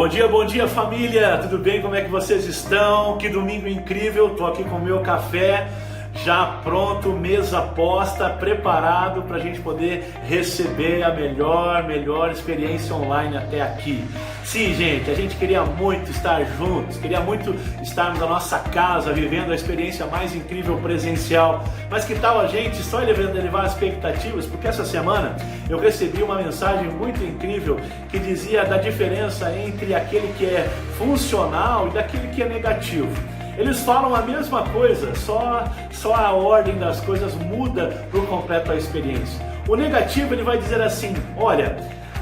Bom dia família, tudo bem? Como é que vocês estão? Que domingo incrível, tô aqui com o meu café, já pronto, mesa posta, preparado para a gente poder receber a melhor experiência online até aqui. Sim, gente, a gente queria muito estar juntos, queria muito estarmos na nossa casa, vivendo a experiência mais incrível presencial, mas que tal a gente só elevar as expectativas? Porque essa semana eu recebi uma mensagem muito incrível que dizia da diferença entre aquele que é funcional e daquele que é negativo. Eles falam a mesma coisa, só a ordem das coisas muda por completo a experiência. O negativo ele vai dizer assim, olha,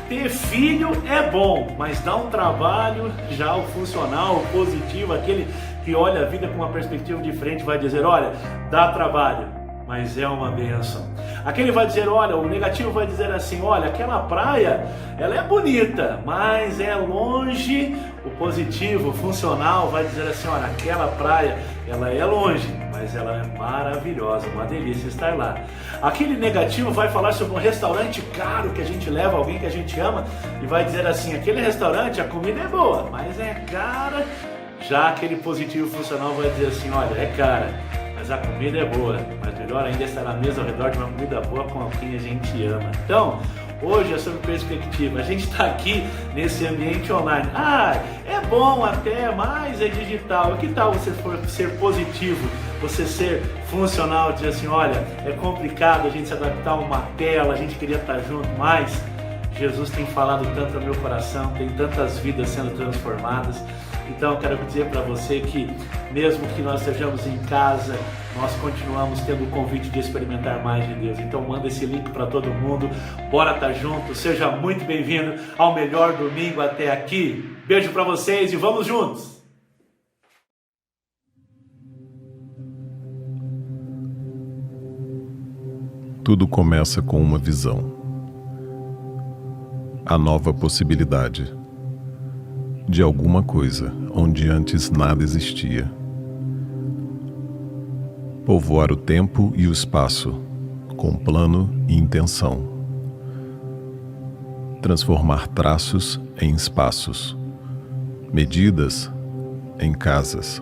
ter filho é bom, mas dá um trabalho. Já o funcional, o positivo, aquele que olha a vida com uma perspectiva diferente vai dizer, olha, dá trabalho, mas é uma bênção. Aquele vai dizer, olha, o negativo vai dizer assim, olha, aquela praia, ela é bonita, mas é longe. O positivo, o funcional vai dizer assim, olha, aquela praia, ela é longe, mas ela é maravilhosa, uma delícia estar lá. Aquele negativo vai falar sobre um restaurante caro que a gente leva alguém que a gente ama e vai dizer assim, aquele restaurante, a comida é boa, mas é cara. Já aquele positivo funcional vai dizer assim, olha, é cara, mas a comida é boa, mas melhor ainda é estar na mesa ao redor de uma comida boa com quem a gente ama. Então, hoje é sobre perspectiva, a gente está aqui nesse ambiente online. É bom até, mas é digital. Que tal você ser positivo, você ser funcional, dizer assim, olha, é complicado a gente se adaptar a uma tela, a gente queria estar junto, mas Jesus tem falado tanto ao meu coração, tem tantas vidas sendo transformadas. Então eu quero dizer para você que mesmo que nós estejamos em casa, nós continuamos tendo o convite de experimentar mais de Deus. Então manda esse link para todo mundo, bora estar junto, seja muito bem-vindo ao melhor domingo até aqui. Beijo para vocês e vamos juntos! Tudo começa com uma visão. A nova possibilidade de alguma coisa onde antes nada existia. Povoar o tempo e o espaço com plano e intenção. Transformar traços em espaços, medidas em casas.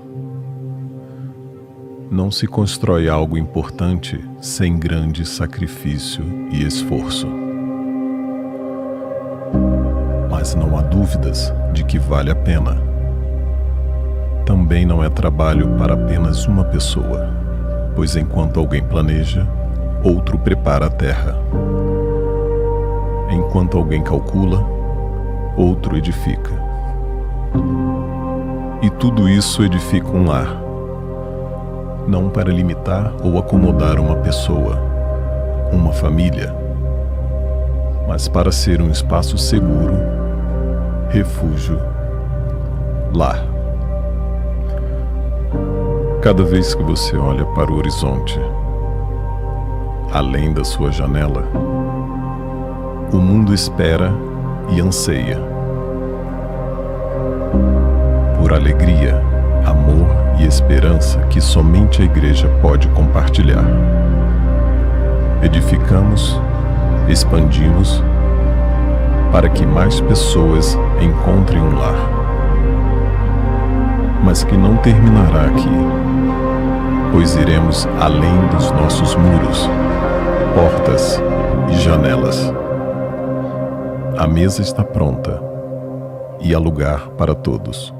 Não se constrói algo importante sem grande sacrifício e esforço. Mas não há dúvidas de que vale a pena. Também não é trabalho para apenas uma pessoa, pois enquanto alguém planeja, outro prepara a terra. Enquanto alguém calcula, outro edifica. E tudo isso edifica um lar, não para limitar ou acomodar uma pessoa, uma família, mas para ser um espaço seguro, refúgio, lar. Cada vez que você olha para o horizonte, além da sua janela, o mundo espera e anseia por alegria, amor e esperança que somente a igreja pode compartilhar. Edificamos, expandimos, para que mais pessoas encontrem um lar. Mas que não terminará aqui, pois iremos além dos nossos muros, portas e janelas. A mesa está pronta e há lugar para todos.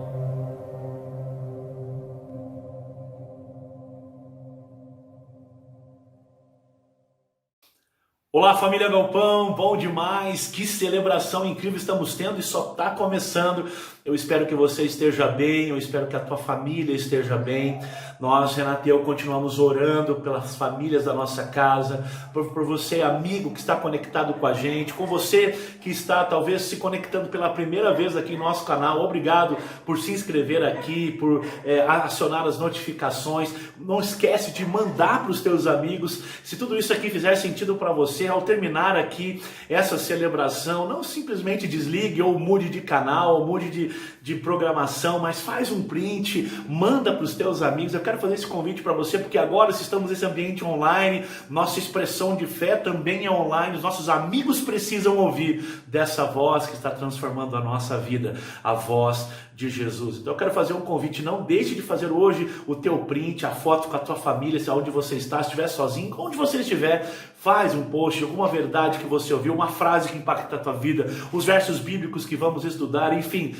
Olá família Galpão, bom demais, que celebração incrível estamos tendo e só está começando. Eu espero que você esteja bem, eu espero que a tua família esteja bem. Nós, Renato e eu, continuamos orando pelas famílias da nossa casa, por você, amigo, que está conectado com a gente, com você que está talvez se conectando pela primeira vez aqui em nosso canal. Obrigado por se inscrever aqui, por acionar as notificações. Não esquece de mandar para os teus amigos. Se tudo isso aqui fizer sentido para você, ao terminar aqui essa celebração, não simplesmente desligue ou mude de canal, ou mude de programação, mas faz um print, manda para os teus amigos. Eu quero fazer esse convite para você, porque agora se estamos nesse ambiente online, nossa expressão de fé também é online, os nossos amigos precisam ouvir dessa voz que está transformando a nossa vida, a voz de Jesus. Então eu quero fazer um convite, não deixe de fazer hoje o teu print, a foto com a tua família, se onde você está, se estiver sozinho, onde você estiver, faz um post, alguma verdade que você ouviu, uma frase que impacta a tua vida, os versos bíblicos que vamos estudar, enfim,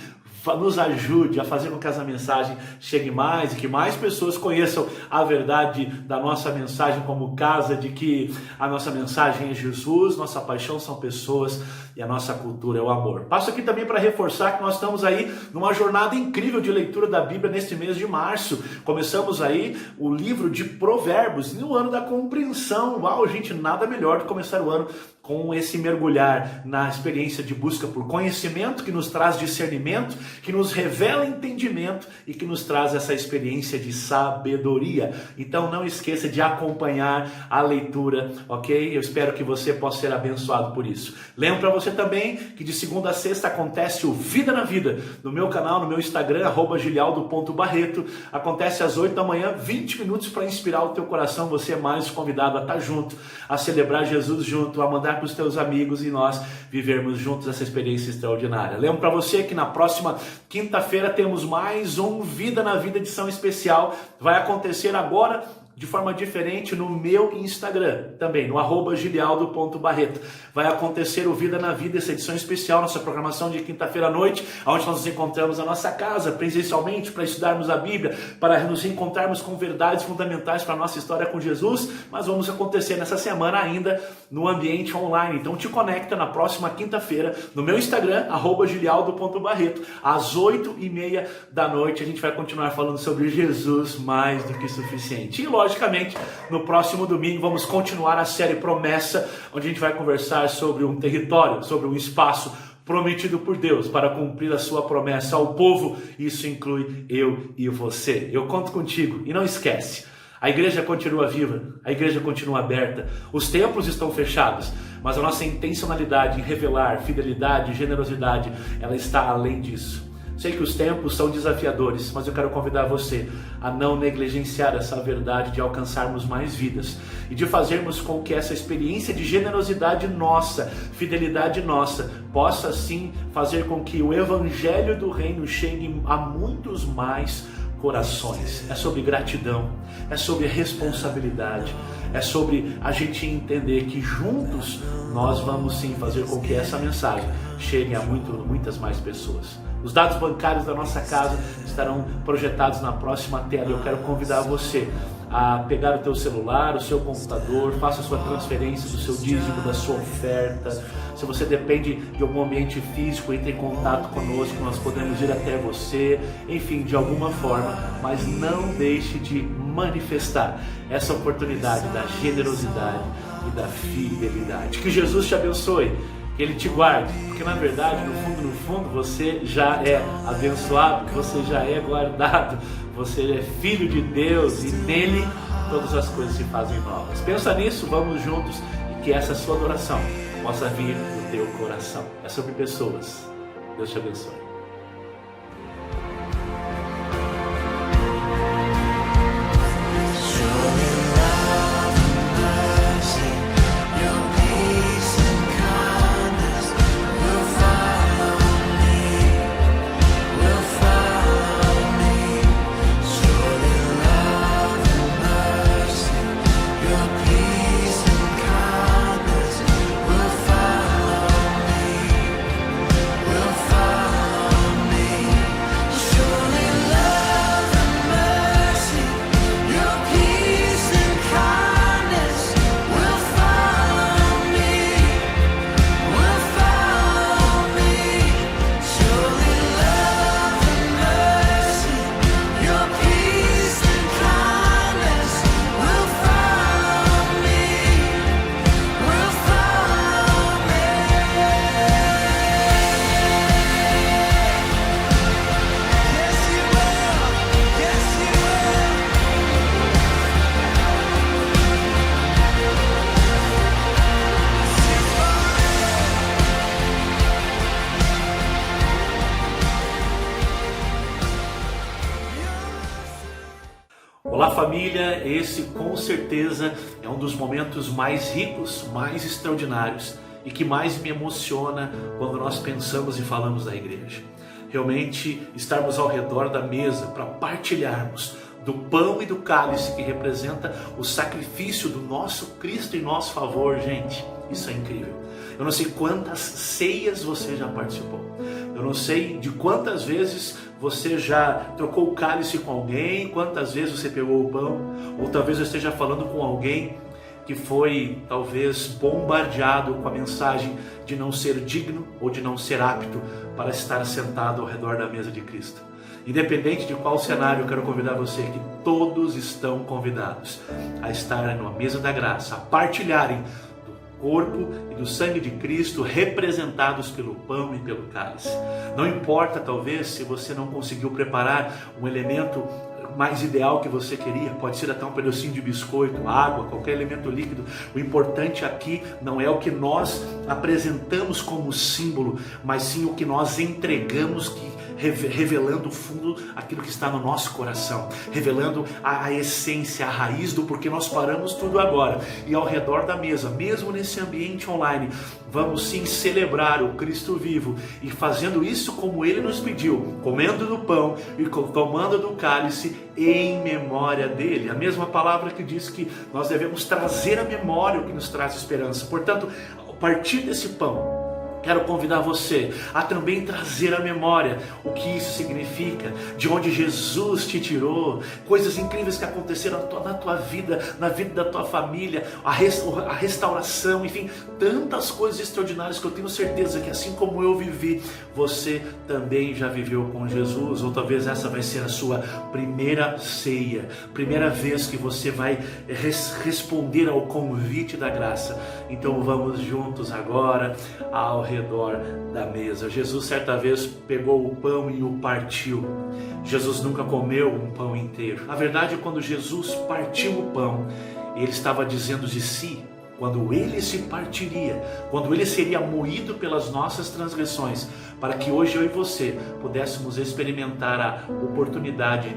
nos ajude a fazer com que essa mensagem chegue mais e que mais pessoas conheçam a verdade da nossa mensagem como casa, de que a nossa mensagem é Jesus, nossa paixão são pessoas e a nossa cultura é o amor. Passo aqui também para reforçar que nós estamos aí numa jornada incrível de leitura da Bíblia neste mês de março. Começamos aí o livro de Provérbios no ano da compreensão. Uau, gente, nada melhor de começar o ano com esse mergulhar na experiência de busca por conhecimento, que nos traz discernimento, que nos revela entendimento e que nos traz essa experiência de sabedoria. Então não esqueça de acompanhar a leitura, ok? Eu espero que você possa ser abençoado por isso. Lembro para você também que de segunda a sexta acontece o Vida na Vida, no meu canal, no meu Instagram, @gilialdo.barreto. Acontece às 8 da manhã, 20 minutos para inspirar o teu coração. Você é mais convidado a estar junto, a celebrar Jesus junto, a mandar para os teus amigos e nós vivermos juntos essa experiência extraordinária. Lembro para você que na próxima quinta-feira temos mais um Vida na Vida edição especial. Vai acontecer agora de forma diferente no meu Instagram, também no @gilialdo.barreto. Vai acontecer o Vida na Vida, essa edição especial, nossa programação de quinta-feira à noite, onde nós nos encontramos na nossa casa, presencialmente, para estudarmos a Bíblia, para nos encontrarmos com verdades fundamentais para a nossa história com Jesus, mas vamos acontecer nessa semana ainda no ambiente online. Então te conecta na próxima quinta-feira no meu Instagram, @gilialdo.barreto, às 8h30 da noite. A gente vai continuar falando sobre Jesus mais do que suficiente. E logicamente, no próximo domingo vamos continuar a série Promessa, onde a gente vai conversar sobre um território, sobre um espaço prometido por Deus para cumprir a sua promessa ao povo. Isso inclui eu e você. Eu conto contigo e não esquece, a igreja continua viva, a igreja continua aberta, os templos estão fechados, mas a nossa intencionalidade em revelar fidelidade e generosidade, ela está além disso. Sei que os tempos são desafiadores, mas eu quero convidar você a não negligenciar essa verdade de alcançarmos mais vidas e de fazermos com que essa experiência de generosidade nossa, fidelidade nossa, possa sim fazer com que o evangelho do reino chegue a muitos mais corações. É sobre gratidão, é sobre responsabilidade, é sobre a gente entender que juntos nós vamos sim fazer com que essa mensagem chegue a muitas mais pessoas. Os dados bancários da nossa casa estarão projetados na próxima tela. Eu quero convidar você a pegar o teu celular, o seu computador, faça a sua transferência do seu dízimo, da sua oferta. Se você depende de algum ambiente físico, entre em contato conosco, nós podemos ir até você, enfim, de alguma forma, mas não deixe de manifestar essa oportunidade da generosidade e da fidelidade. Que Jesus te abençoe, que Ele te guarde, porque na verdade, no fundo, você já é abençoado, você já é guardado, você é filho de Deus e nele todas as coisas se fazem novas. Pensa nisso, vamos juntos e que essa sua adoração possa vir do teu coração. É sobre pessoas. Deus te abençoe. Olá família, esse com certeza é um dos momentos mais ricos, mais extraordinários e que mais me emociona quando nós pensamos e falamos da igreja. Realmente estarmos ao redor da mesa para partilharmos do pão e do cálice que representa o sacrifício do nosso Cristo em nosso favor, gente, isso é incrível. Eu não sei quantas ceias você já participou. Eu não sei de quantas vezes você já trocou o cálice com alguém, quantas vezes você pegou o pão, ou talvez eu esteja falando com alguém que foi talvez bombardeado com a mensagem de não ser digno ou de não ser apto para estar sentado ao redor da mesa de Cristo. Independente de qual cenário, eu quero convidar você que todos estão convidados a estarem na mesa da graça, a partilharem corpo e do sangue de Cristo representados pelo pão e pelo cálice. Não importa talvez se você não conseguiu preparar um elemento mais ideal que você queria, pode ser até um pedacinho de biscoito, água, qualquer elemento líquido. O importante aqui não é o que nós apresentamos como símbolo, mas sim o que nós entregamos, revelando o fundo, aquilo que está no nosso coração, revelando a essência, a raiz do porquê nós paramos tudo agora. E ao redor da mesa, mesmo nesse ambiente online, vamos sim celebrar o Cristo vivo e fazendo isso como Ele nos pediu, comendo do pão e tomando do cálice em memória dEle. A mesma palavra que diz que nós devemos trazer à memória o que nos traz esperança. Portanto, a partir desse pão, quero convidar você a também trazer à memória o que isso significa, de onde Jesus te tirou, coisas incríveis que aconteceram na tua vida, na vida da tua família, a restauração, enfim, tantas coisas extraordinárias que eu tenho certeza que assim como eu vivi, você também já viveu com Jesus, ou talvez essa vai ser a sua primeira ceia, primeira vez que você vai responder ao convite da graça. Então vamos juntos agora ao redor da mesa. Jesus certa vez pegou o pão e o partiu. Jesus nunca comeu um pão inteiro. Na verdade, quando Jesus partiu o pão, ele estava dizendo de si, quando ele se partiria, quando ele seria moído pelas nossas transgressões, para que hoje eu e você pudéssemos experimentar a oportunidade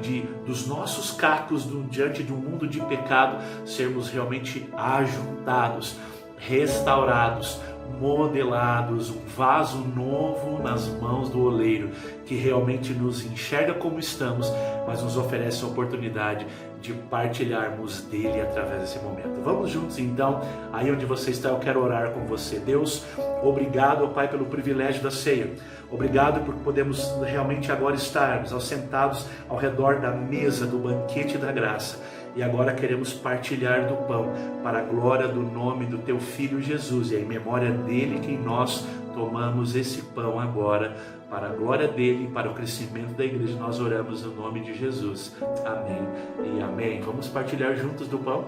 dos nossos cacos diante de um mundo de pecado, sermos realmente ajuntados, restaurados, modelados, um vaso novo nas mãos do oleiro, que realmente nos enxerga como estamos, mas nos oferece a oportunidade de partilharmos dele através desse momento. Vamos juntos então, aí onde você está, eu quero orar com você. Deus, obrigado, Pai, pelo privilégio da ceia. Obrigado porque podemos realmente agora estarmos sentados ao redor da mesa do banquete da graça. E agora queremos partilhar do pão para a glória do nome do Teu Filho Jesus. E é em memória dele que nós tomamos esse pão agora, para a glória dele e para o crescimento da igreja. Nós oramos no nome de Jesus. Amém e amém. Vamos partilhar juntos do pão?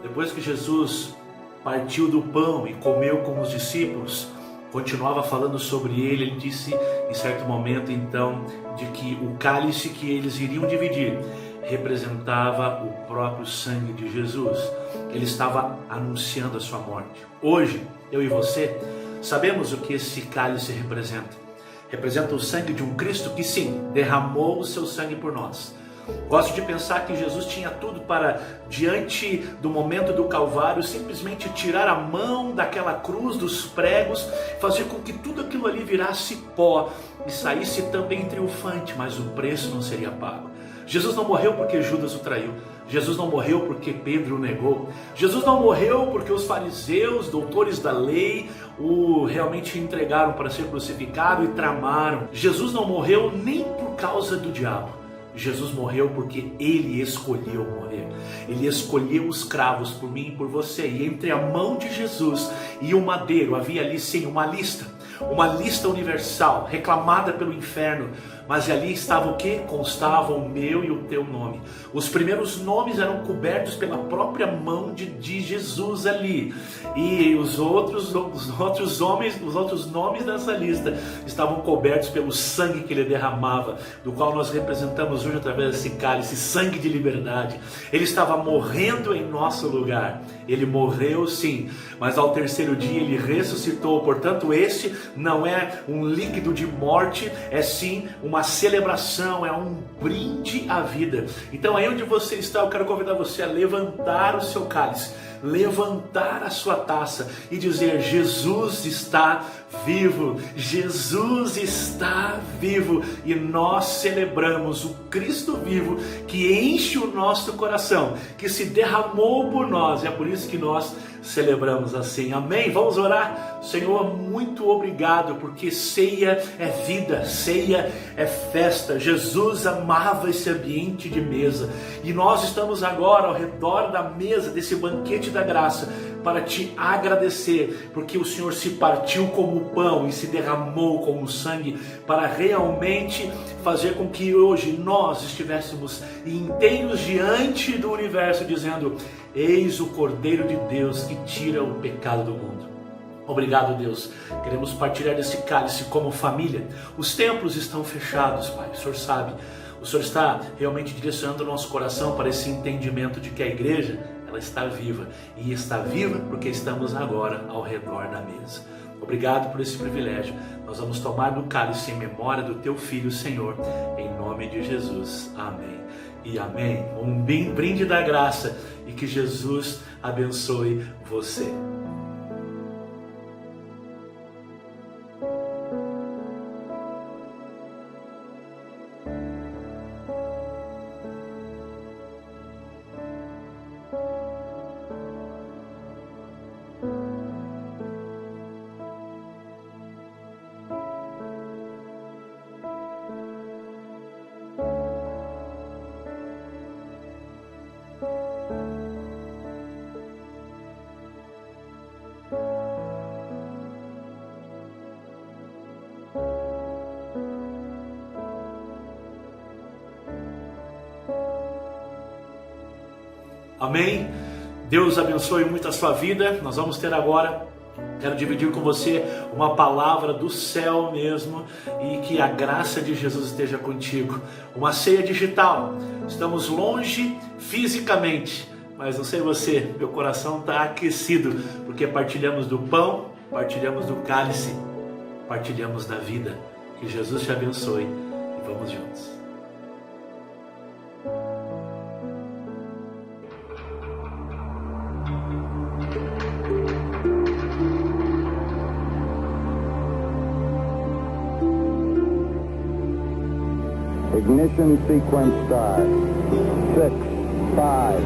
Depois que Jesus partiu do pão e comeu com os discípulos, continuava falando sobre ele, ele disse em certo momento então de que o cálice que eles iriam dividir representava o próprio sangue de Jesus. Ele estava anunciando a sua morte. Hoje, eu e você sabemos o que esse cálice representa. Representa o sangue de um Cristo que sim, derramou o seu sangue por nós. Gosto de pensar que Jesus tinha tudo para, diante do momento do Calvário, simplesmente tirar a mão daquela cruz, dos pregos, fazer com que tudo aquilo ali virasse pó e saísse também triunfante, mas o preço não seria pago. Jesus não morreu porque Judas o traiu. Jesus não morreu porque Pedro o negou. Jesus não morreu porque os fariseus, doutores da lei, o realmente entregaram para ser crucificado e tramaram. Jesus não morreu nem por causa do diabo. Jesus morreu porque Ele escolheu morrer. Ele escolheu os cravos por mim e por você. E entre a mão de Jesus e o madeiro. Havia ali sim uma lista universal, reclamada pelo inferno, mas ali estava o que? Constava o meu e o teu nome. Os primeiros nomes eram cobertos pela própria mão de Jesus ali, e os outros nomes dessa lista estavam cobertos pelo sangue que ele derramava, do qual nós representamos hoje através desse cálice, sangue de liberdade. Ele estava morrendo em nosso lugar. Ele morreu sim, mas ao terceiro dia ele ressuscitou. Portanto, este não é um líquido de morte, é sim uma celebração, é um brinde à vida. Então aí onde você está, eu quero convidar você a levantar o seu cálice, levantar a sua taça e dizer: Jesus está vivo, Jesus está vivo, e nós celebramos o Cristo vivo que enche o nosso coração, que se derramou por nós, e é por isso que nós celebramos assim, amém? Vamos orar. Senhor, muito obrigado, porque ceia é vida, ceia é festa. Jesus amava esse ambiente de mesa, e nós estamos agora ao redor da mesa desse banquete da graça para te agradecer, porque o Senhor se partiu como pão e se derramou como sangue para realmente fazer com que hoje nós estivéssemos inteiros diante do universo, dizendo: eis o Cordeiro de Deus que tira o pecado do mundo. Obrigado, Deus. Queremos partilhar desse cálice como família. Os templos estão fechados, Pai. O Senhor sabe. O Senhor está realmente direcionando o nosso coração para esse entendimento de que a igreja, ela está viva. E está viva porque estamos agora ao redor da mesa. Obrigado por esse privilégio. Nós vamos tomar do cálice em memória do Teu Filho, Senhor. Em nome de Jesus. Amém. E amém. Um brinde da graça, e que Jesus abençoe você. Amém? Deus abençoe muito a sua vida. Nós vamos ter agora, quero dividir com você uma palavra do céu mesmo, e que a graça de Jesus esteja contigo. Uma ceia digital. Estamos longe fisicamente, mas não sei você, meu coração está aquecido, porque partilhamos do pão, partilhamos do cálice, partilhamos da vida. Que Jesus te abençoe e vamos juntos. Ignition sequence start. 6, 5, 4,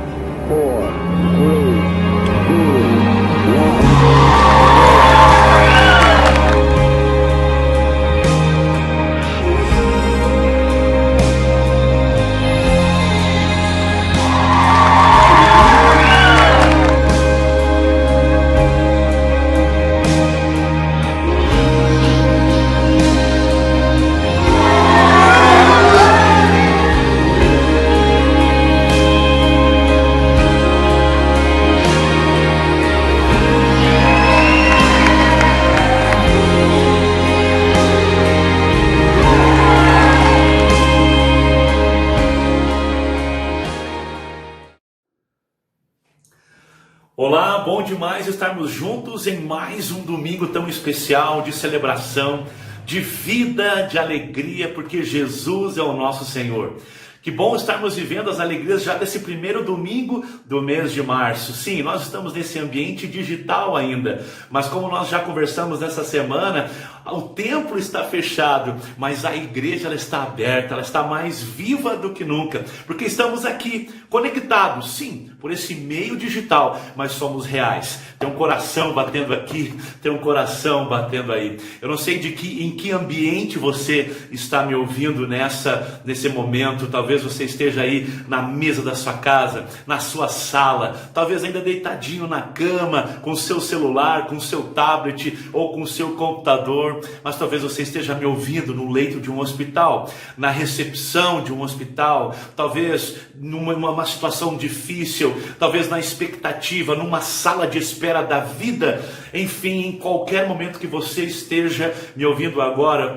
Olá, bom demais estarmos juntos em mais um domingo tão especial de celebração, de vida, de alegria, porque Jesus é o nosso Senhor. Que bom estarmos vivendo as alegrias já desse primeiro domingo do mês de março. Sim, nós estamos nesse ambiente digital ainda, mas como nós já conversamos nessa semana, O templo está fechado, mas a igreja ela está aberta, ela está mais viva do que nunca, porque estamos aqui conectados, sim, por esse meio digital, mas somos reais. Tem um coração batendo aqui, tem um coração batendo aí. Eu não sei em que ambiente você está me ouvindo nesse momento. Talvez você esteja aí na mesa da sua casa, na sua sala, talvez ainda deitadinho na cama, com o seu celular, com o seu tablet ou com o seu computador, mas talvez você esteja me ouvindo no leito de um hospital, na recepção de um hospital, talvez numa situação difícil, talvez na expectativa, numa sala de espera da vida. Enfim, em qualquer momento que você esteja me ouvindo agora,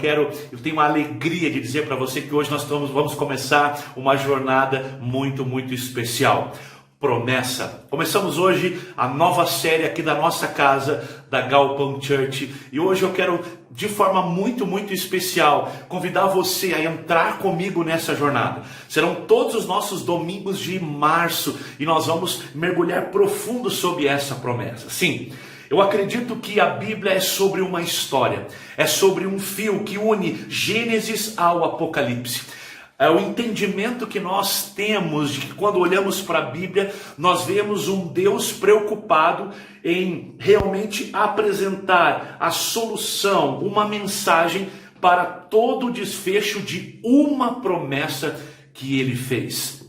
eu tenho a alegria de dizer para você que hoje nós vamos começar uma jornada muito, muito especial. Promessa. Começamos hoje a nova série aqui da nossa casa, da Galpão Church, e hoje eu quero, de forma muito, muito especial, convidar você a entrar comigo nessa jornada. Serão todos os nossos domingos de março e nós vamos mergulhar profundo sobre essa promessa. Sim, eu acredito que a Bíblia é sobre uma história, é sobre um fio que une Gênesis ao Apocalipse. É o entendimento que nós temos de que quando olhamos para a Bíblia, nós vemos um Deus preocupado em realmente apresentar a solução, uma mensagem para todo o desfecho de uma promessa que ele fez.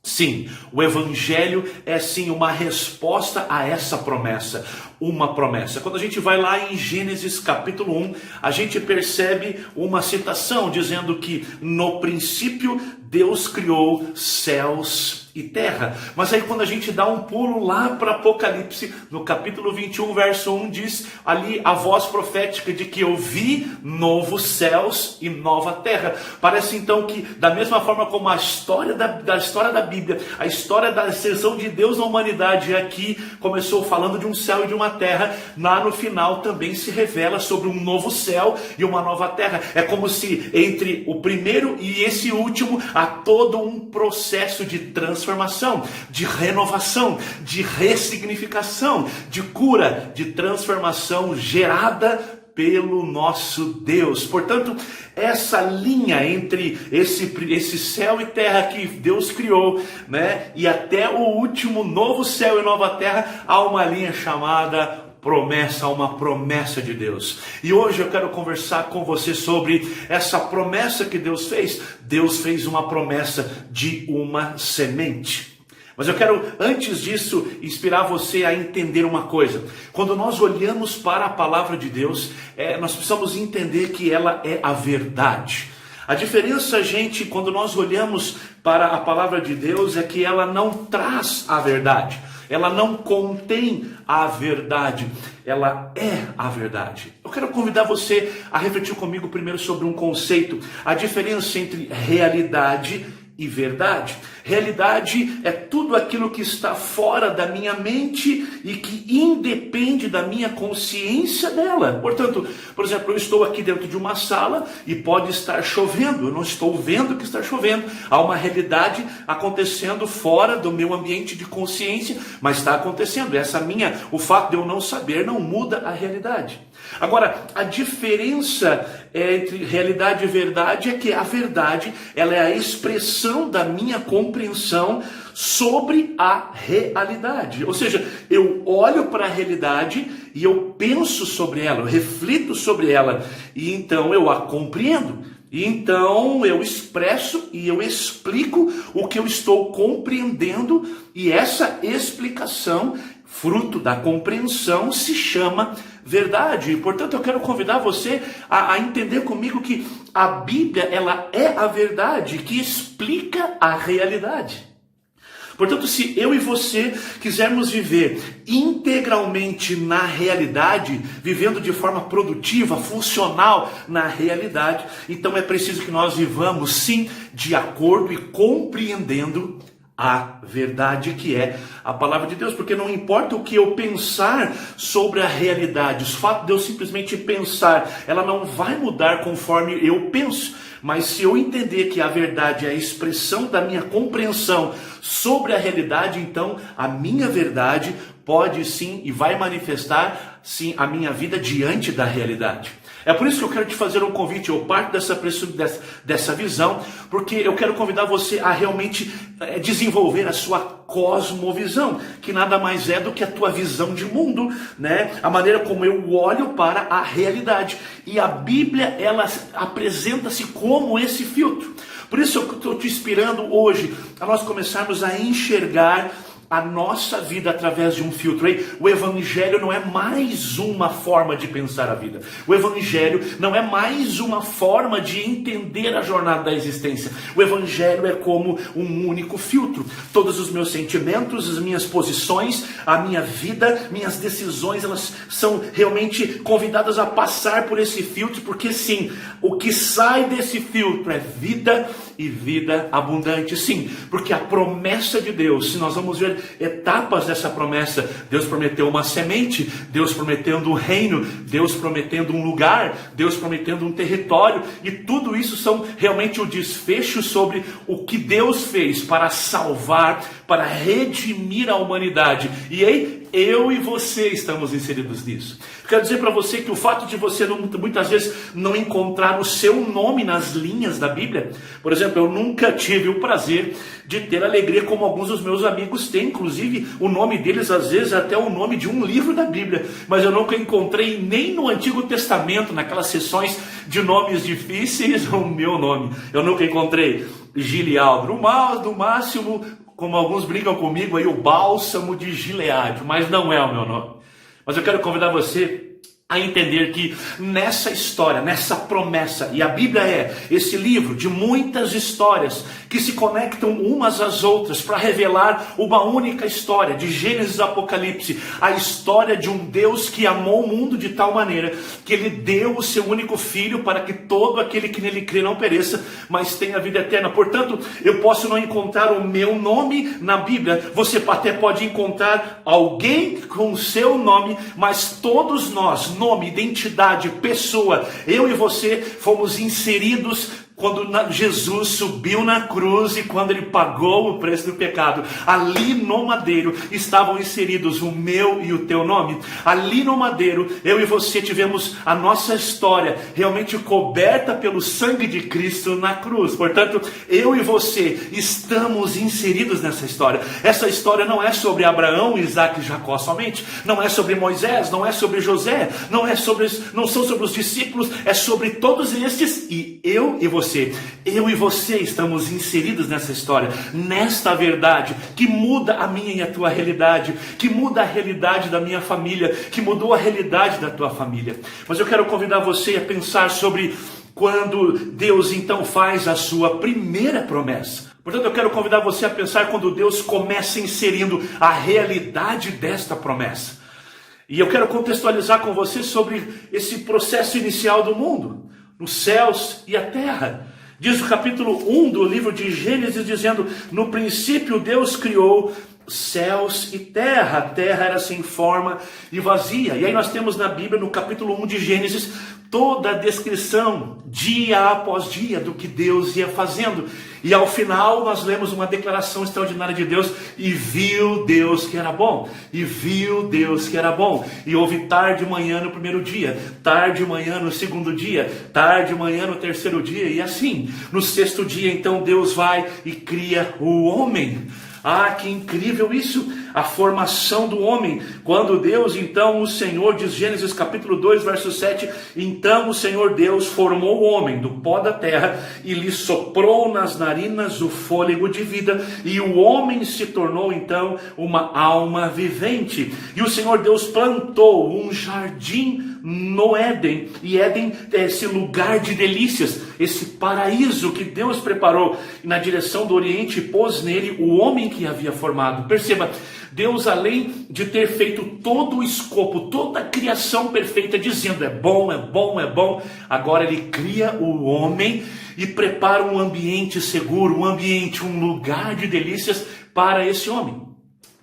Sim, o Evangelho é sim uma resposta a essa promessa, uma promessa. Quando a gente vai lá em Gênesis capítulo 1, a gente percebe uma citação dizendo que no princípio Deus criou céus e terra. Mas aí quando a gente dá um pulo lá para Apocalipse, no capítulo 21, verso 1, diz ali a voz profética de que eu vi novos céus e nova terra. Parece então que da mesma forma como a história da história da Bíblia, a história da ascensão de Deus na humanidade aqui começou falando de um céu e de uma terra, lá no final também se revela sobre um novo céu e uma nova terra. É como se entre o primeiro e esse último há todo um processo de transformação, de renovação, de ressignificação, de cura, de transformação gerada pelo nosso Deus. Portanto, essa linha entre esse céu e terra que Deus criou, né, e até o último novo céu e nova terra, há uma linha chamada promessa, uma promessa de Deus. E hoje eu quero conversar com você sobre essa promessa que Deus fez. Deus fez uma promessa de uma semente. Mas eu quero, antes disso, inspirar você a entender uma coisa. Quando nós olhamos para a palavra de Deus, nós precisamos entender que ela é a verdade. A diferença, gente, quando nós olhamos para a palavra de Deus, é que ela não traz a verdade. Ela não contém a verdade, ela é a verdade. Eu quero convidar você a refletir comigo primeiro sobre um conceito, a diferença entre realidade e verdade. Realidade é tudo aquilo que está fora da minha mente e que independe da minha consciência dela. Portanto, por exemplo, eu estou aqui dentro de uma sala e pode estar chovendo, eu não estou vendo que está chovendo. Há uma realidade acontecendo fora do meu ambiente de consciência, mas está acontecendo. O fato de eu não saber não muda a realidade. Agora, a diferença entre realidade e verdade é que a verdade, ela é a expressão da minha compreensão sobre a realidade. Ou seja, eu olho para a realidade e eu penso sobre ela, eu reflito sobre ela, e então eu a compreendo. E então eu expresso e eu explico o que eu estou compreendendo, e essa explicação, fruto da compreensão, se chama verdade. E, portanto, eu quero convidar você a entender comigo que a Bíblia, ela é a verdade que explica a realidade. Portanto, se eu e você quisermos viver integralmente na realidade, vivendo de forma produtiva, funcional na realidade, então é preciso que nós vivamos, sim, de acordo e compreendendo a verdade que é a palavra de Deus. Porque não importa o que eu pensar sobre a realidade, o fato de eu simplesmente pensar, ela não vai mudar conforme eu penso. Mas se eu entender que a verdade é a expressão da minha compreensão sobre a realidade, então a minha verdade pode sim e vai manifestar sim, a minha vida diante da realidade. É por isso que eu quero te fazer um convite. Eu parto dessa visão, porque eu quero convidar você a realmente desenvolver a sua cosmovisão, que nada mais é do que a tua visão de mundo, né? A maneira como eu olho para a realidade. E a Bíblia, ela apresenta-se como esse filtro. Por isso eu estou te inspirando hoje a nós começarmos a enxergar a nossa vida através de um filtro. O Evangelho não é mais uma forma de pensar a vida. O Evangelho não é mais uma forma de entender a jornada da existência. O Evangelho é como um único filtro. Todos os meus sentimentos, as minhas posições, a minha vida, minhas decisões, elas são realmente convidadas a passar por esse filtro, porque sim, o que sai desse filtro é vida e vida abundante. Sim, porque a promessa de Deus, se nós vamos ver etapas dessa promessa, Deus prometeu uma semente, Deus prometendo um reino, Deus prometendo um lugar, Deus prometendo um território, e tudo isso são realmente o desfecho sobre o que Deus fez para salvar, para redimir a humanidade. E aí, eu e você estamos inseridos nisso. Quero dizer para você que o fato de você muitas vezes não encontrar o seu nome nas linhas da Bíblia, por exemplo, eu nunca tive o prazer de ter alegria como alguns dos meus amigos têm, inclusive o nome deles às vezes até o nome de um livro da Bíblia, mas eu nunca encontrei nem no Antigo Testamento, naquelas sessões de nomes difíceis, o meu nome. Eu nunca encontrei Gilialdo, no máximo, como alguns brincam comigo aí, o bálsamo de Gileade, mas não é o meu nome. Mas eu quero convidar você a entender que nessa história, nessa promessa, e a Bíblia é esse livro de muitas histórias que se conectam umas às outras para revelar uma única história, de Gênesis a Apocalipse, a história de um Deus que amou o mundo de tal maneira que Ele deu o seu único Filho para que todo aquele que nele crê não pereça, mas tenha vida eterna. Portanto, eu posso não encontrar o meu nome na Bíblia, você até pode encontrar alguém com o seu nome, mas todos nós, nome, identidade, pessoa, eu e você fomos inseridos quando Jesus subiu na cruz e quando Ele pagou o preço do pecado. Ali no madeiro estavam inseridos o meu e o teu nome. Ali no madeiro, eu e você tivemos a nossa história realmente coberta pelo sangue de Cristo na cruz. Portanto, eu e você estamos inseridos nessa história. Essa história não é sobre Abraão, Isaac e Jacó somente. Não é sobre Moisés, não é sobre José, não são sobre os discípulos, é sobre todos estes e eu e você. Eu e você estamos inseridos nessa história, nesta verdade que muda a minha e a tua realidade, que muda a realidade da minha família, que mudou a realidade da tua família. Mas eu quero convidar você a pensar sobre quando Deus então faz a sua primeira promessa. Portanto, eu quero convidar você a pensar quando Deus começa inserindo a realidade desta promessa. E eu quero contextualizar com você sobre esse processo inicial do mundo, nos céus e a terra. Diz o capítulo 1 do livro de Gênesis, dizendo: no princípio Deus criou céus e terra. A terra era sem forma e vazia. E aí nós temos na Bíblia, no capítulo 1 de Gênesis, toda a descrição, dia após dia, do que Deus ia fazendo. E ao final nós lemos uma declaração extraordinária de Deus: e viu Deus que era bom, e viu Deus que era bom. E houve tarde e manhã no primeiro dia, tarde e manhã no segundo dia, tarde e manhã no terceiro dia, e assim, no sexto dia então Deus vai e cria o homem. Ah, que incrível isso, a formação do homem. Quando Deus, então, o Senhor, diz Gênesis capítulo 2, verso 7, então o Senhor Deus formou o homem do pó da terra e lhe soprou nas narinas o fôlego de vida, e o homem se tornou, então, uma alma vivente. E o Senhor Deus plantou um jardim no Éden, e Éden é esse lugar de delícias, esse paraíso que Deus preparou na direção do Oriente, e pôs nele o homem que havia formado. Perceba, Deus, além de ter feito todo o escopo, toda a criação perfeita, dizendo é bom, é bom, é bom, agora Ele cria o homem e prepara um ambiente seguro, um lugar de delícias para esse homem.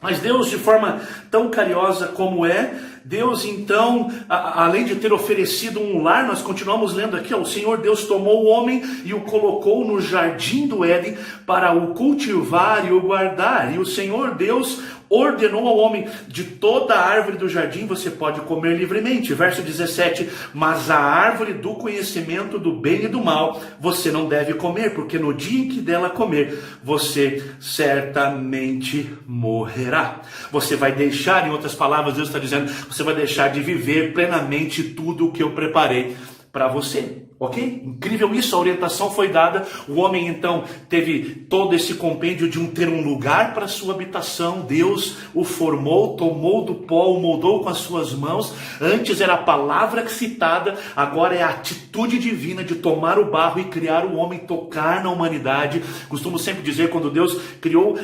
Mas Deus, de forma tão carinhosa como é, Deus então, além de ter oferecido um lar, nós continuamos lendo aqui, o Senhor Deus tomou o homem e o colocou no jardim do Éden para o cultivar e o guardar. E o Senhor Deus ordenou ao homem: de toda a árvore do jardim você pode comer livremente. Verso 17, mas a árvore do conhecimento do bem e do mal você não deve comer, porque no dia em que dela comer, você certamente morrerá. Você vai deixar, em outras palavras, Deus está dizendo, você vai deixar de viver plenamente tudo o que eu preparei para você. Ok? Incrível isso, a orientação foi dada. O homem então teve todo esse compêndio de ter um lugar para sua habitação. Deus o formou, tomou do pó, o moldou com as suas mãos. Antes era a palavra citada, agora é a atitude divina de tomar o barro e criar o homem, tocar na humanidade. Costumo sempre dizer, quando Deus criou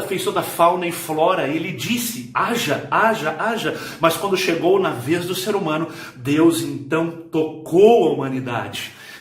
fez toda a fauna e flora, ele disse: haja, haja, haja. Mas quando chegou na vez do ser humano, Deus então tocou a humanidade.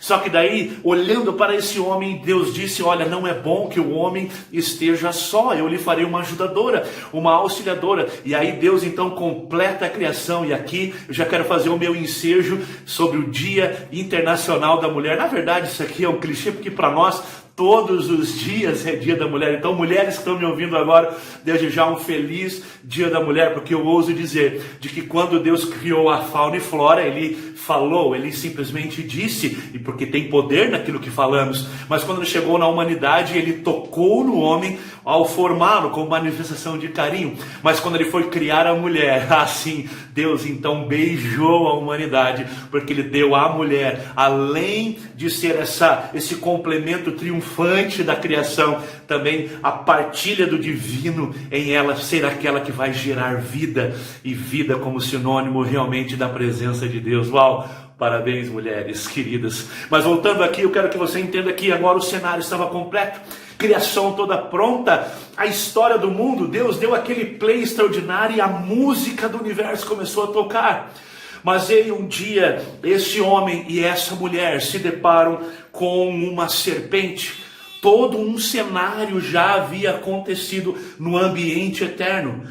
Só que daí, olhando para esse homem, Deus disse: olha, não é bom que o homem esteja só, eu lhe farei uma ajudadora, uma auxiliadora. E aí Deus então completa a criação. E aqui eu já quero fazer o meu ensejo sobre o Dia Internacional da Mulher. Na verdade, isso aqui é um clichê, porque para nós todos os dias é Dia da Mulher. Então, mulheres que estão me ouvindo agora, desde já um feliz Dia da Mulher, porque eu ouso dizer de que quando Deus criou a fauna e flora, Ele falou, Ele simplesmente disse, e porque tem poder naquilo que falamos, mas quando Ele chegou na humanidade, Ele tocou no homem ao formá-lo como manifestação de carinho. Mas quando Ele foi criar a mulher, assim, Deus então beijou a humanidade, porque Ele deu à mulher, além de ser esse complemento triunfante da criação, também a partilha do divino em ela, ser aquela que vai gerar vida, e vida como sinônimo realmente da presença de Deus. Uau! Parabéns, mulheres queridas. Mas voltando aqui, eu quero que você entenda que agora o cenário estava completo, criação toda pronta, a história do mundo, Deus deu aquele play extraordinário e a música do universo começou a tocar. Mas aí um dia, esse homem e essa mulher se deparam com uma serpente. Todo um cenário já havia acontecido no ambiente eterno.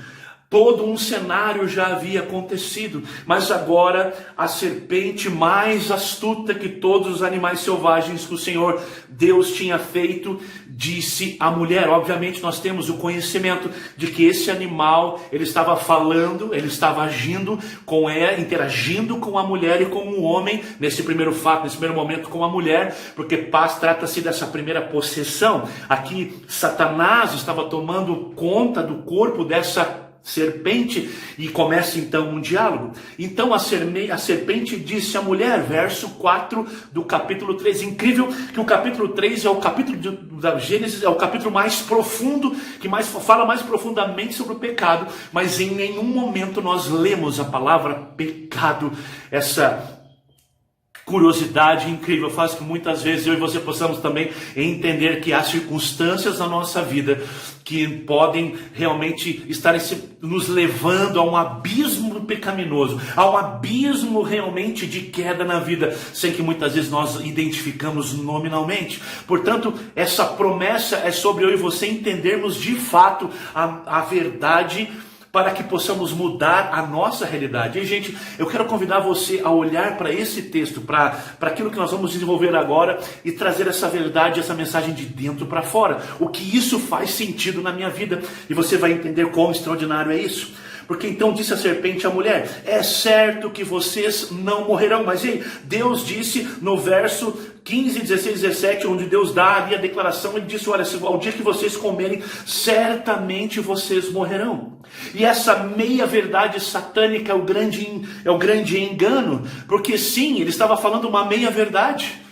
Todo um cenário já havia acontecido, mas agora a serpente mais astuta que todos os animais selvagens que o Senhor Deus tinha feito, disse à mulher. Obviamente nós temos o conhecimento de que esse animal, ele estava falando, ele estava agindo com ela, interagindo com a mulher e com o homem, nesse primeiro fato, nesse primeiro momento com a mulher, porque trata-se dessa primeira possessão. Aqui Satanás estava tomando conta do corpo dessa serpente, e começa então um diálogo. Então a serpente disse à mulher, verso 4 do capítulo 3. Incrível que o capítulo 3 é o capítulo da Gênesis, é o capítulo mais profundo, que fala mais profundamente sobre o pecado, mas em nenhum momento nós lemos a palavra pecado. Essa curiosidade incrível faz que muitas vezes eu e você possamos também entender que há circunstâncias na nossa vida que podem realmente estar nos levando a um abismo pecaminoso, a um abismo realmente de queda na vida, sem que muitas vezes nós identificamos nominalmente. Portanto, essa promessa é sobre eu e você entendermos de fato a verdade, para que possamos mudar a nossa realidade. E, gente, eu quero convidar você a olhar para esse texto, para aquilo que nós vamos desenvolver agora, e trazer essa verdade, essa mensagem de dentro para fora. O que isso faz sentido na minha vida. E você vai entender quão extraordinário é isso. Porque então disse a serpente à mulher: é certo que vocês não morrerão. Mas ei, Deus disse no verso 15, 16, 17, onde Deus dá ali a declaração, Ele disse: olha, ao dia que vocês comerem, certamente vocês morrerão. E essa meia verdade satânica é o grande engano, porque sim, ele estava falando uma meia verdade.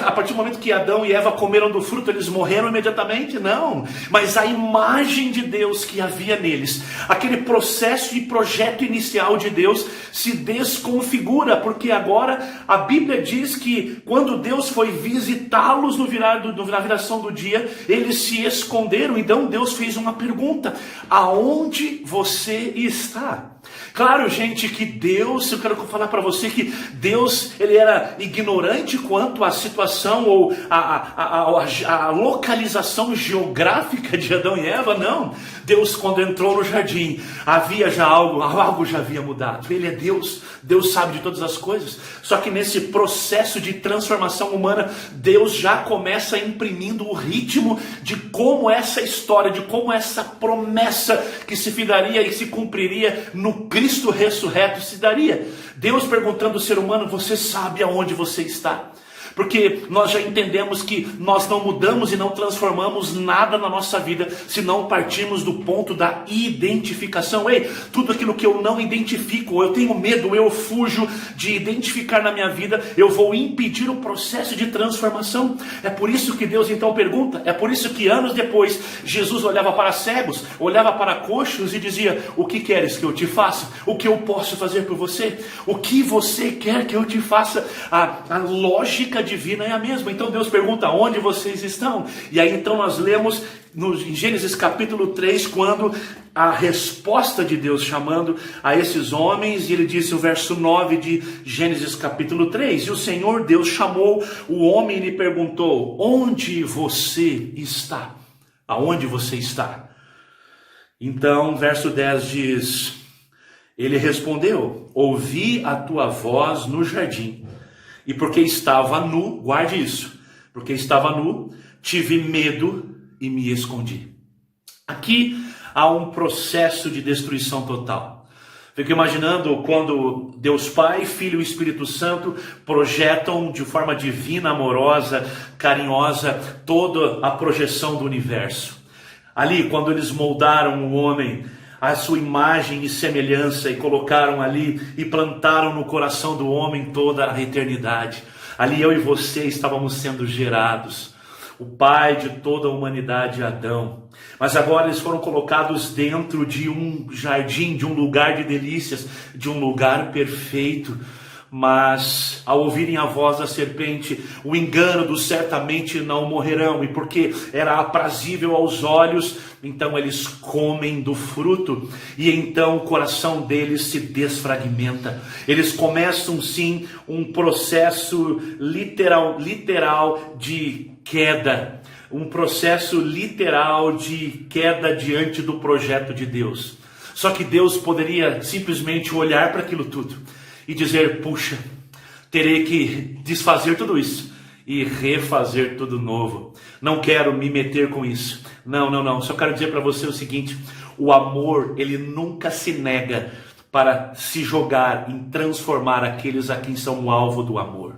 A partir do momento que Adão e Eva comeram do fruto, eles morreram imediatamente? Não, mas a imagem de Deus que havia neles, aquele processo e projeto inicial de Deus se desconfigura, porque agora a Bíblia diz que quando Deus foi visitá-los na viração do dia, eles se esconderam. Então Deus fez uma pergunta: aonde você está? Claro, gente, que Deus, eu quero falar para você que Deus, ele era ignorante quanto à situação ou a localização geográfica de Adão e Eva, não. Deus, quando entrou no jardim, havia já algo já havia mudado. Ele é Deus, Deus sabe de todas as coisas. Só que nesse processo de transformação humana, Deus já começa imprimindo o ritmo de como essa história, de como essa promessa que se daria e se cumpriria no Cristo ressurreto se daria. Deus perguntando ao ser humano: você sabe aonde você está? Porque nós já entendemos que nós não mudamos e não transformamos nada na nossa vida se não partirmos do ponto da identificação. Ei, tudo aquilo que eu não identifico, eu tenho medo, eu fujo de identificar na minha vida, eu vou impedir o processo de transformação. É por isso que Deus então pergunta, é por isso que anos depois Jesus olhava para cegos, olhava para coxos e dizia: o que queres que eu te faça? O que eu posso fazer por você? O que você quer que eu te faça? A lógica divina é a mesma. Então Deus pergunta: onde vocês estão? E aí então nós lemos em Gênesis capítulo 3, quando a resposta de Deus chamando a esses homens, e ele disse o verso 9 de Gênesis capítulo 3: e o Senhor Deus chamou o homem e lhe perguntou: onde você está? Aonde você está? Então verso 10 diz: ele respondeu: ouvi a tua voz no jardim, e porque estava nu, guarde isso, porque estava nu, tive medo e me escondi. Aqui há um processo de destruição total. Fico imaginando quando Deus Pai, Filho e Espírito Santo projetam de forma divina, amorosa, carinhosa, toda a projeção do universo. Ali, quando eles moldaram o homem a sua imagem e semelhança, e colocaram ali e plantaram no coração do homem toda a eternidade. Ali eu e você estávamos sendo gerados. O pai de toda a humanidade, Adão. Mas agora eles foram colocados dentro de um jardim, de um lugar de delícias, de um lugar perfeito. Mas ao ouvirem a voz da serpente, o engano do certamente não morrerão, e porque era aprazível aos olhos, então eles comem do fruto, e então o coração deles se desfragmenta. Eles começam sim um processo literal de queda, um processo literal de queda diante do projeto de Deus. Só que Deus poderia simplesmente olhar para aquilo tudo e dizer: puxa, terei que desfazer tudo isso e refazer tudo novo. Não quero me meter com isso. Não. Só quero dizer para você o seguinte: o amor, ele nunca se nega para se jogar em transformar aqueles a quem são o alvo do amor.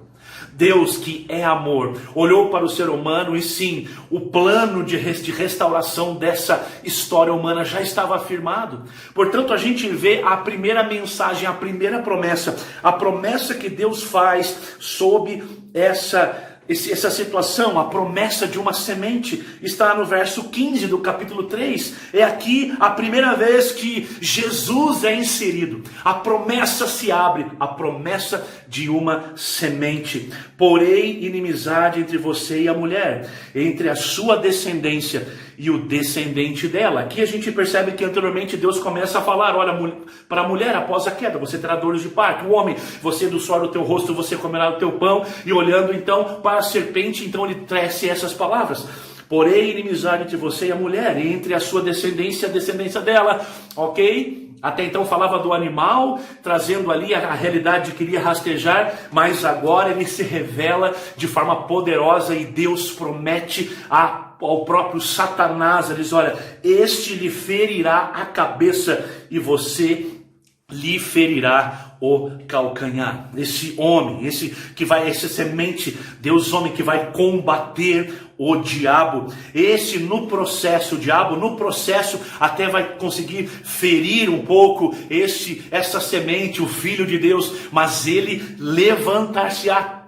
Deus, que é amor, olhou para o ser humano e sim, o plano de restauração dessa história humana já estava afirmado. Portanto, a gente vê a primeira mensagem, a primeira promessa, a promessa que Deus faz sob essa situação, a promessa de uma semente, está no verso 15 do capítulo 3. É aqui a primeira vez que Jesus é inserido. A promessa se abre, a promessa de uma semente. Porém, inimizade entre você e a mulher, entre a sua descendência e o descendente dela. Aqui a gente percebe que anteriormente Deus começa a falar: olha, para a mulher após a queda você terá dores de parto. O homem, você do suor do teu rosto você comerá o teu pão. E olhando então para a serpente, então ele tece essas palavras: porém inimizade entre você e a mulher, e entre a sua descendência e a descendência dela. Ok? Até então falava do animal, trazendo ali a realidade que iria rastejar, mas agora ele se revela de forma poderosa e Deus promete ao próprio Satanás. Ele diz: olha, este lhe ferirá a cabeça e você lhe ferirá o calcanhar. Esse homem, essa semente, Deus homem que vai combater o diabo. Esse no processo, o diabo no processo até vai conseguir ferir um pouco essa semente, o Filho de Deus, mas ele levantar-se-á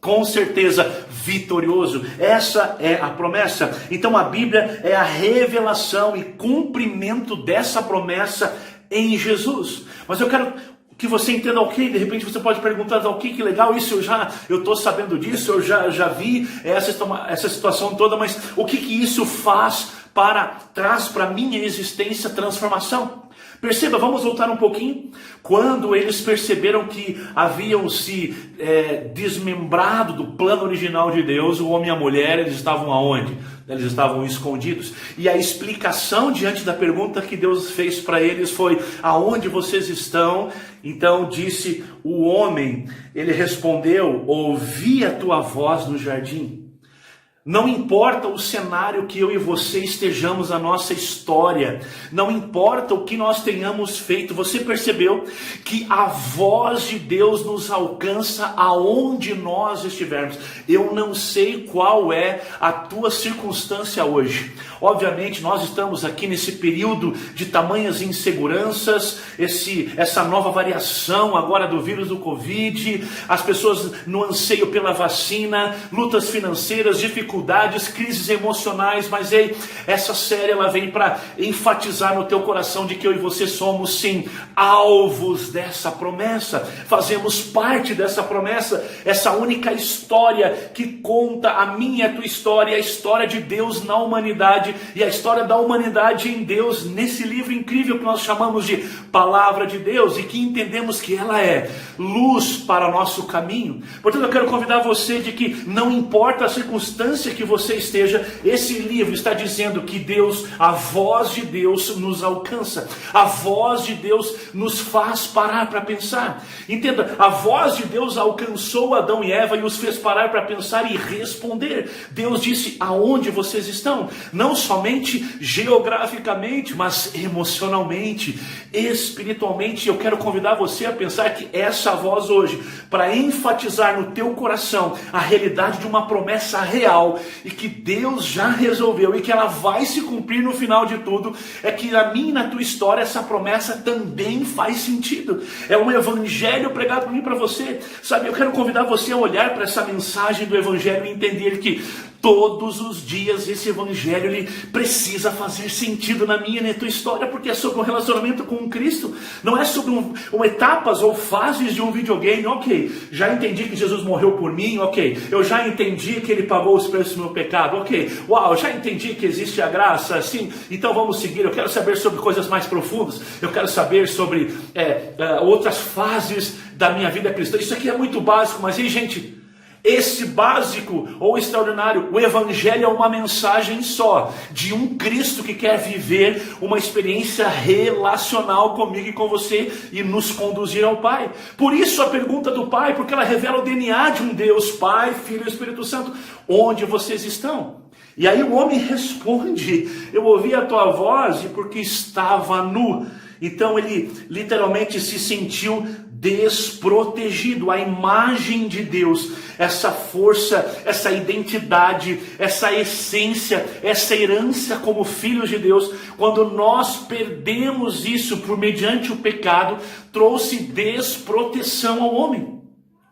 com certeza vitorioso. Essa é a promessa. Então a Bíblia é a revelação e cumprimento dessa promessa em Jesus. Mas eu quero que você entenda: ok, de repente você pode perguntar: ok, que legal, isso eu estou sabendo disso, eu já vi essa situação toda, mas o que isso traz para a minha existência transformação? Perceba, vamos voltar um pouquinho. Quando eles perceberam que haviam se desmembrado do plano original de Deus, o homem e a mulher, eles estavam aonde? Eles estavam escondidos. E a explicação diante da pergunta que Deus fez para eles foi: aonde vocês estão? Então disse o homem, ele respondeu: ouvi a tua voz no jardim. Não importa o cenário que eu e você estejamos na nossa história, não importa o que nós tenhamos feito, você percebeu que a voz de Deus nos alcança aonde nós estivermos. Eu não sei qual é a tua circunstância hoje. Obviamente nós estamos aqui nesse período de tamanhas inseguranças, essa nova variação agora do vírus do Covid, as pessoas no anseio pela vacina, lutas financeiras, dificuldades, crises emocionais, mas ei, essa série ela vem para enfatizar no teu coração de que eu e você somos sim alvos dessa promessa, fazemos parte dessa promessa, essa única história que conta a minha e a tua história, a história de Deus na humanidade e a história da humanidade em Deus, nesse livro incrível que nós chamamos de Palavra de Deus e que entendemos que ela é luz para o nosso caminho. Portanto, eu quero convidar você de que não importa a circunstância que você esteja, esse livro está dizendo que Deus, a voz de Deus nos alcança, a voz de Deus nos faz parar para pensar. Entenda, a voz de Deus alcançou Adão e Eva e os fez parar para pensar e responder. Deus disse: aonde vocês estão? Não somente geograficamente, mas emocionalmente, espiritualmente. Eu quero convidar você a pensar que essa voz hoje, para enfatizar no teu coração a realidade de uma promessa real e que Deus já resolveu e que ela vai se cumprir no final de tudo, é que na minha e na tua história essa promessa também faz sentido. É um evangelho pregado por mim para você. Sabe, eu quero convidar você a olhar para essa mensagem do evangelho e entender que todos os dias esse evangelho ele precisa fazer sentido na minha e na tua história, porque é sobre um relacionamento com Cristo, não é sobre etapas ou fases de um videogame. Ok, já entendi que Jesus morreu por mim, ok, eu já entendi que ele pagou os preços do meu pecado, ok, uau, já entendi que existe a graça, sim, então vamos seguir. Eu quero saber sobre coisas mais profundas, eu quero saber sobre outras fases da minha vida cristã. Isso aqui é muito básico, mas aí, gente, esse básico ou extraordinário, o evangelho é uma mensagem só, de um Cristo que quer viver uma experiência relacional comigo e com você e nos conduzir ao Pai. Por isso a pergunta do Pai, porque ela revela o DNA de um Deus, Pai, Filho e Espírito Santo. Onde vocês estão? E aí o homem responde: eu ouvi a tua voz e porque estava nu. Então ele literalmente se sentiu desprotegido. A imagem de Deus, essa força, essa identidade, essa essência, essa herança como filhos de Deus, quando nós perdemos isso por mediante o pecado, trouxe desproteção ao homem.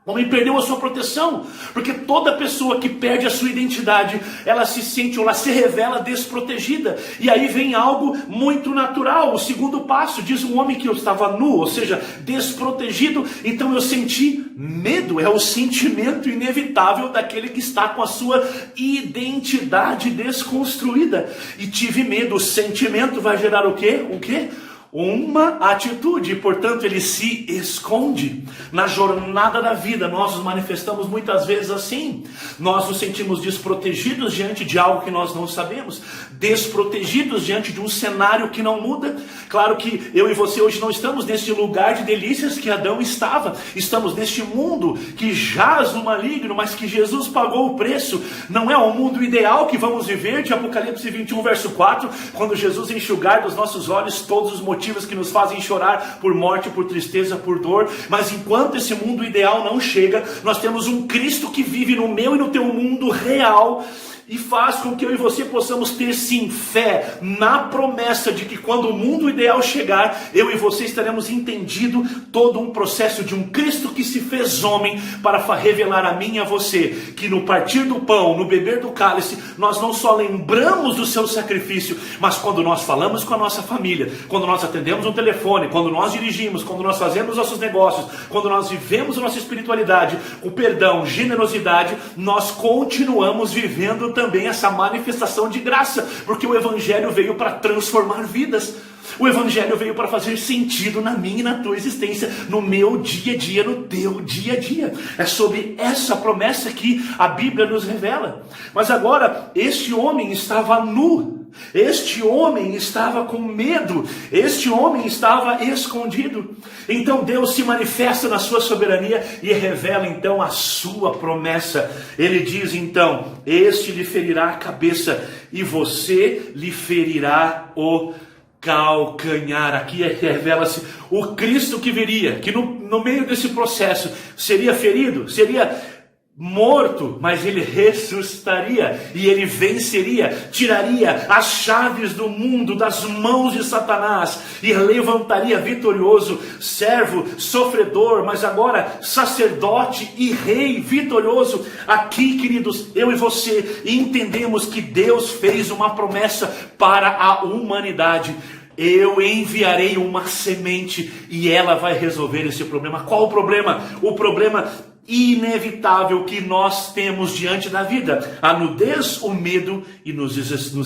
O homem perdeu a sua proteção, porque toda pessoa que perde a sua identidade, ela se sente, ou ela se revela desprotegida. E aí vem algo muito natural. O segundo passo, diz um homem que eu estava nu, ou seja, desprotegido, então eu senti medo. É o sentimento inevitável daquele que está com a sua identidade desconstruída. E tive medo. O sentimento vai gerar o quê? O quê? Uma atitude, portanto ele se esconde. Na jornada da vida nós nos manifestamos muitas vezes assim. Nós nos sentimos desprotegidos diante de algo que nós não sabemos, desprotegidos diante de um cenário que não muda. Claro que eu e você hoje não estamos nesse lugar de delícias que Adão estava. Estamos neste mundo que jaz no maligno, mas que Jesus pagou o preço. Não é o mundo ideal que vamos viver, de Apocalipse 21 verso 4, quando Jesus enxugar dos nossos olhos todos os motivos que nos fazem chorar por morte, por tristeza, por dor. Mas enquanto esse mundo ideal não chega, nós temos um Cristo que vive no meu e no teu mundo real e faz com que eu e você possamos ter sim fé na promessa de que quando o mundo ideal chegar, eu e você estaremos entendido todo um processo de um Cristo que se fez homem para revelar a mim e a você que no partir do pão, no beber do cálice, nós não só lembramos do seu sacrifício, mas quando nós falamos com a nossa família, quando nós atendemos um telefone, quando nós dirigimos, quando nós fazemos nossos negócios, quando nós vivemos a nossa espiritualidade, o perdão, generosidade, nós continuamos vivendo também essa manifestação de graça, porque o evangelho veio para transformar vidas. O Evangelho veio para fazer sentido na minha e na tua existência, no meu dia a dia, no teu dia a dia. É sobre essa promessa que a Bíblia nos revela. Mas agora, este homem estava nu, este homem estava com medo, este homem estava escondido. Então Deus se manifesta na sua soberania e revela então a sua promessa. Ele diz então: este lhe ferirá a cabeça e você lhe ferirá o calcanhar. Aqui revela-se o Cristo que viria, que no meio desse processo seria ferido, seria morto, mas ele ressuscitaria e ele venceria, tiraria as chaves do mundo das mãos de Satanás e levantaria vitorioso, servo, sofredor, mas agora sacerdote e rei vitorioso. Aqui, queridos, eu e você entendemos que Deus fez uma promessa para a humanidade. Eu enviarei uma semente e ela vai resolver esse problema. Qual o problema? O problema inevitável que nós temos diante da vida: a nudez, o medo, e nos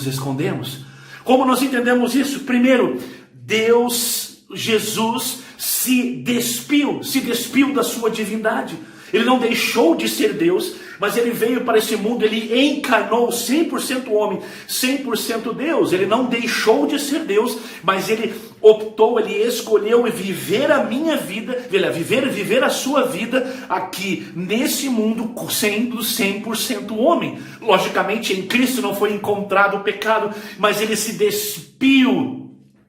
escondemos. Como nós entendemos isso? Primeiro, Jesus se despiu da sua divindade. Ele não deixou de ser Deus, mas ele veio para esse mundo, ele encarnou 100% homem, 100% Deus. Ele não deixou de ser Deus, mas ele optou, ele escolheu viver a minha vida, viver a sua vida aqui nesse mundo, sendo 100% homem. Logicamente, em Cristo não foi encontrado o pecado, mas ele se despiu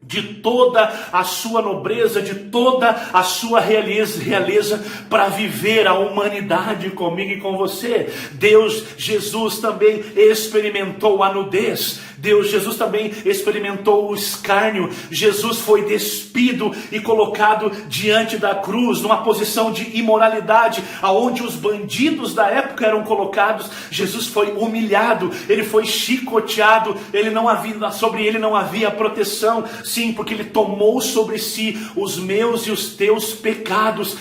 de toda a sua nobreza, de toda a sua realeza para viver a humanidade comigo e com você. Jesus também experimentou a nudez. Jesus também experimentou o escárnio. Jesus foi despido e colocado diante da cruz, numa posição de imoralidade, aonde os bandidos da época eram colocados. Jesus foi humilhado, ele foi chicoteado, sobre ele não havia proteção. Sim, porque ele tomou sobre si os meus e os teus pecados.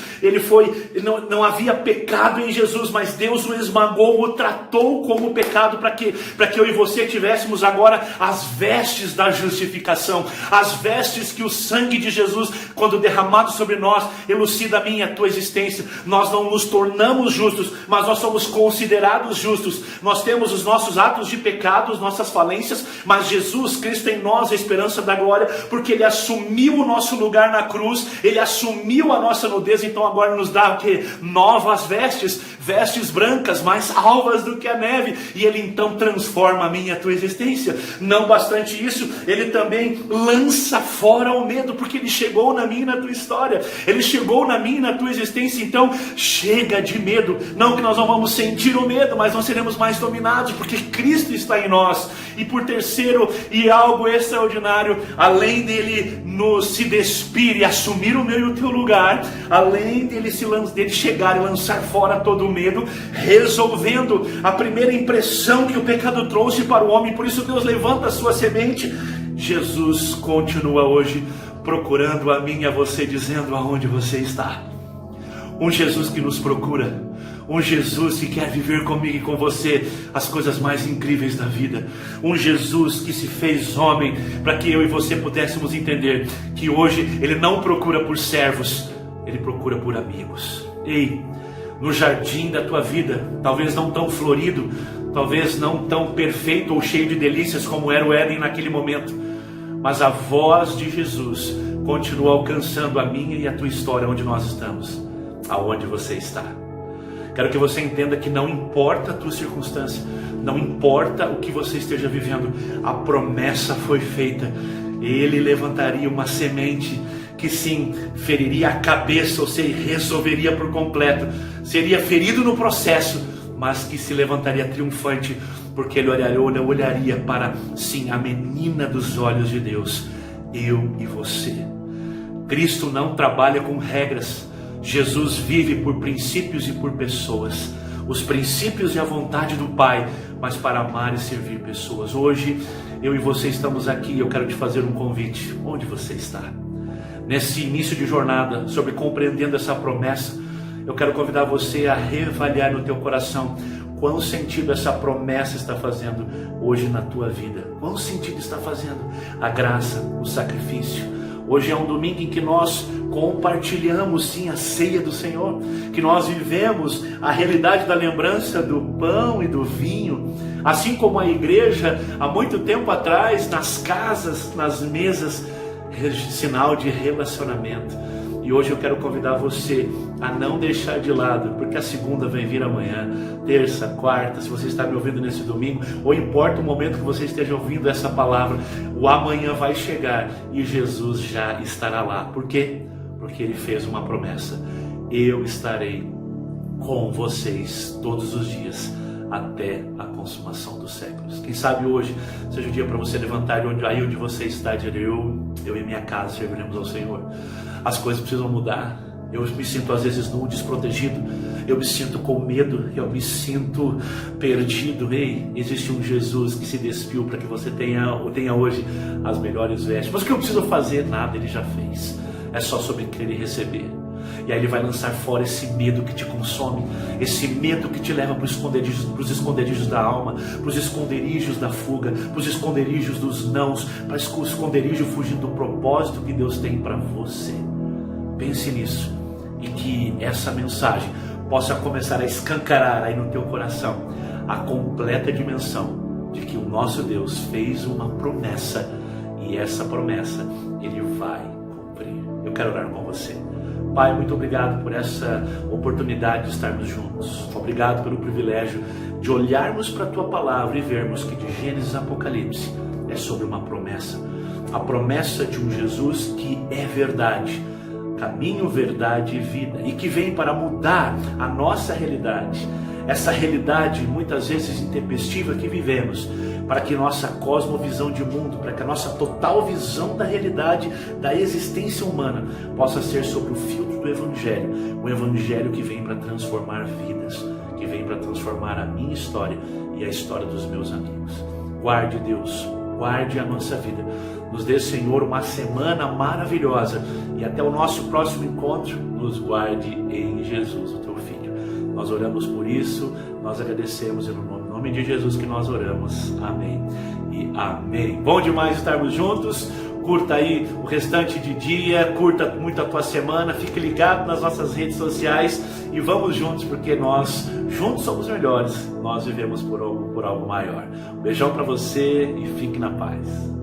Não havia pecado em Jesus, mas Deus o esmagou, o tratou como pecado, para que eu e você tivéssemos agora as vestes da justificação, as vestes que o sangue de Jesus, quando derramado sobre nós, elucida a minha e a tua existência. Nós não nos tornamos justos, mas nós somos considerados justos. Nós temos os nossos atos de pecado, nossas falências, mas Jesus Cristo em nós, a esperança da glória, porque ele assumiu o nosso lugar na cruz, ele assumiu a nossa nudez. Então agora nos dá o quê? Novas vestes brancas, mais alvas do que a neve, e ele então transforma a minha e a tua existência. Não bastante isso, ele também lança fora o medo, porque ele chegou na minha e na tua história, ele chegou na minha e na tua existência. Então chega de medo. Não que nós não vamos sentir o medo, mas não seremos mais dominados, porque Cristo está em nós. E por terceiro, e algo extraordinário, além dele se despir e assumir o meu e o teu lugar, além dele chegar e lançar fora todo o medo, resolvendo a primeira impressão que o pecado trouxe para o homem. Por isso Deus levanta a sua semente. Jesus continua hoje procurando a mim e a você, dizendo: aonde você está? Um Jesus que nos procura, um Jesus que quer viver comigo e com você as coisas mais incríveis da vida, um Jesus que se fez homem para que eu e você pudéssemos entender que hoje ele não procura por servos, ele procura por amigos. Ei, no jardim da tua vida, talvez não tão florido, talvez não tão perfeito ou cheio de delícias como era o Éden naquele momento, mas a voz de Jesus continua alcançando a minha e a tua história onde nós estamos, aonde você está. Quero que você entenda que não importa a tua circunstância, não importa o que você esteja vivendo, a promessa foi feita. Ele levantaria uma semente que sim, feriria a cabeça, ou seja, resolveria por completo, seria ferido no processo, mas que se levantaria triunfante, porque ele olharia para, sim, a menina dos olhos de Deus, eu e você. Cristo não trabalha com regras. Jesus vive por princípios e por pessoas, os princípios e a vontade do Pai, mas para amar e servir pessoas. Hoje, eu e você estamos aqui, eu quero te fazer um convite. Onde você está? Nesse início de jornada, sobre compreendendo essa promessa, eu quero convidar você a reavaliar no teu coração quão sentido essa promessa está fazendo hoje na tua vida. Quão sentido está fazendo a graça, o sacrifício. Hoje é um domingo em que nós compartilhamos sim a ceia do Senhor, que nós vivemos a realidade da lembrança do pão e do vinho, assim como a igreja há muito tempo atrás, nas casas, nas mesas, sinal de relacionamento. E hoje eu quero convidar você a não deixar de lado, porque a segunda vai vir amanhã, terça, quarta, se você está me ouvindo nesse domingo, ou importa o momento que você esteja ouvindo essa palavra, o amanhã vai chegar e Jesus já estará lá. Por quê? Porque Ele fez uma promessa: eu estarei com vocês todos os dias, até a consumação dos séculos. Quem sabe hoje seja o dia para você levantar aí onde você está, dizer: eu e minha casa serviremos ao Senhor. As coisas precisam mudar. Eu me sinto às vezes nu, desprotegido, eu me sinto com medo, eu me sinto perdido. Ei, existe um Jesus que se despiu para que você tenha hoje as melhores vestes. Mas o que eu preciso fazer? Nada, Ele já fez. É só sobre crer e receber. E aí Ele vai lançar fora esse medo que te consome, esse medo que te leva para os esconderijos da alma, para os esconderijos da fuga, para os esconderijos dos nãos, para o esconderijo fugindo do propósito que Deus tem para você. Pense nisso e que essa mensagem possa começar a escancarar aí no teu coração a completa dimensão de que o nosso Deus fez uma promessa e essa promessa Ele vai cumprir. Eu quero orar com você. Pai, muito obrigado por essa oportunidade de estarmos juntos. Obrigado pelo privilégio de olharmos para a Tua Palavra e vermos que de Gênesis a Apocalipse é sobre uma promessa. A promessa de um Jesus que é verdade, caminho, verdade e vida, e que vem para mudar a nossa realidade. Essa realidade muitas vezes intempestiva que vivemos, para que nossa cosmovisão de mundo, para que a nossa total visão da realidade, da existência humana, possa ser sobre o filtro do Evangelho. O Evangelho que vem para transformar vidas, que vem para transformar a minha história e a história dos meus amigos. Guarde, Deus, guarde a nossa vida. Nos dê, Senhor, uma semana maravilhosa e até o nosso próximo encontro, nos guarde em Jesus, o Teu Filho. Nós oramos por isso, nós agradecemos e no nome de Jesus que nós oramos. Amém e amém. Bom demais estarmos juntos. Curta aí o restante de dia, curta muito a tua semana, fique ligado nas nossas redes sociais e vamos juntos, porque nós juntos somos melhores, nós vivemos por algo maior. Um beijão para você e fique na paz.